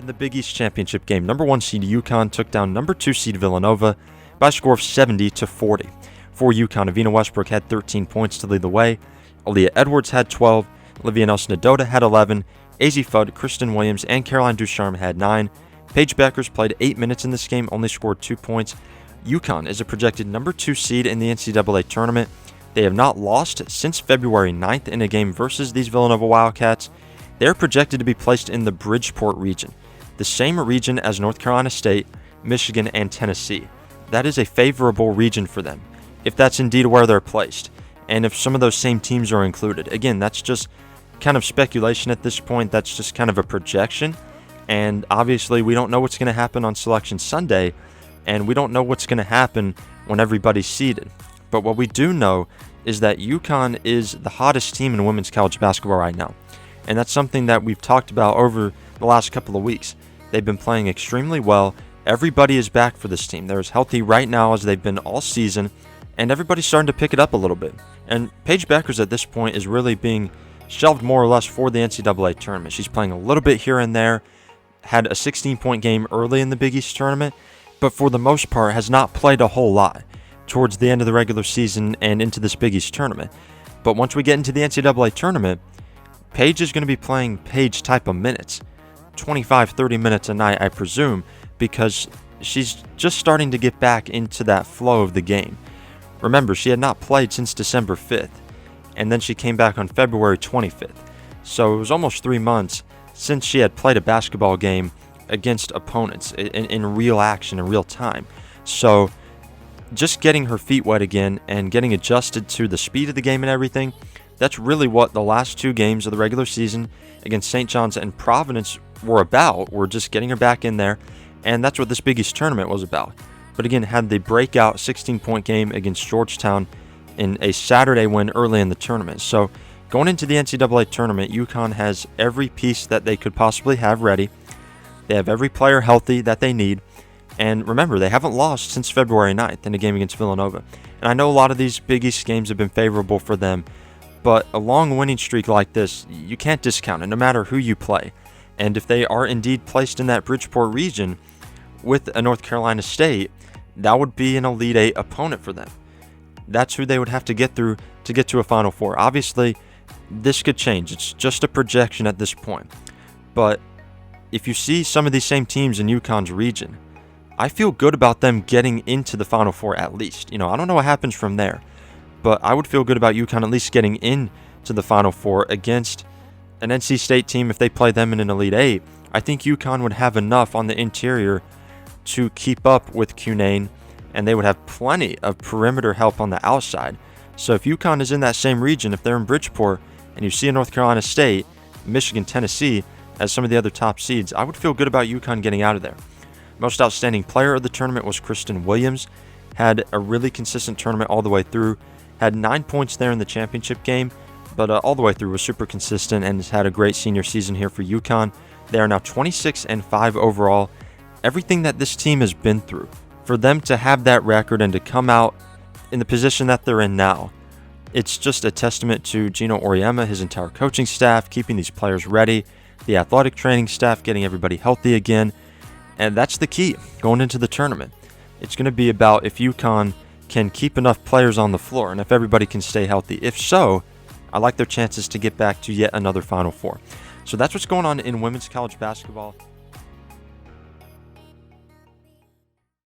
the Big East Championship game, number 1 seed UConn took down number 2 seed Villanova by a score of 70-40. For UConn, Evina Westbrook had 13 points to lead the way. Aaliyah Edwards had 12. Olivia Nelson-Nadota had 11. Azzi, Fudd, Christyn Williams, and Caroline Ducharme had 9. Paige bueckers played 8 minutes in this game, only scored 2 points. UConn is a projected number 2 seed in the NCAA Tournament. They have not lost since February 9th in a game versus these Villanova Wildcats. They are projected to be placed in the Bridgeport region, the same region as North Carolina State, Michigan, and Tennessee. That is a favorable region for them, if that's indeed where they're placed, and if some of those same teams are included. Again, that's just kind of speculation at this point. That's just kind of a projection, and obviously we don't know what's going to happen on Selection Sunday, and we don't know what's going to happen when everybody's seeded. But what we do know is that UConn is the hottest team in women's college basketball right now, and that's something that we've talked about over the last couple of weeks. They've been playing extremely well. Everybody is back for this team. They're as healthy right now as they've been all season, and everybody's starting to pick it up a little bit. And Paige bueckers at this point is really being shelved more or less for the NCAA Tournament. She's playing a little bit here and there, had a 16-point game early in the Big East Tournament, but for the most part has not played a whole lot towards the end of the regular season and into this Big East Tournament. But once we get into the NCAA Tournament, Paige is going to be playing Paige type of minutes, 25, 30 minutes a night, I presume, because she's just starting to get back into that flow of the game. Remember, she had not played since December 5th, and then she came back on February 25th. So it was almost 3 months since she had played a basketball game against opponents in real action, in real time. So just getting her feet wet again and getting adjusted to the speed of the game and everything, that's really what the last 2 games of the regular season against St. John's and Providence were about. We're just getting her back in there, and that's what this Big East Tournament was about. But again, had the breakout 16-point game against Georgetown in a Saturday win early in the tournament. So going into the NCAA Tournament, UConn has every piece that they could possibly have ready. They have every player healthy that they need. And remember, they haven't lost since February 9th in a game against Villanova. And I know a lot of these Big East games have been favorable for them, but a long winning streak like this, you can't discount it, no matter who you play. And if they are indeed placed in that Bridgeport region with a North Carolina State, that would be an Elite Eight opponent for them. That's who they would have to get through to get to a Final Four. Obviously, this could change. It's just a projection at this point. But if you see some of these same teams in UConn's region, I feel good about them getting into the Final Four at least. I don't know what happens from there, but I would feel good about UConn at least getting into the Final Four against an NC State team. If they play them in an Elite Eight, I think UConn would have enough on the interior to keep up with Cunane, and they would have plenty of perimeter help on the outside. So if UConn is in that same region, if they're in Bridgeport, and you see a North Carolina State, Michigan, Tennessee as some of the other top seeds, I would feel good about UConn getting out of there. Most outstanding player of the tournament was Christyn Williams. Had a really consistent tournament all the way through. Had 9 points there in the championship game, but all the way through was super consistent and has had a great senior season here for UConn. They are now 26-5 overall. Everything that this team has been through, for them to have that record and to come out in the position that they're in now, it's just a testament to Geno Auriemma, his entire coaching staff, keeping these players ready, the athletic training staff, getting everybody healthy again. And that's the key going into the tournament. It's going to be about if UConn can keep enough players on the floor and if everybody can stay healthy. If so, I like their chances to get back to yet another Final Four. So that's what's going on in women's college basketball.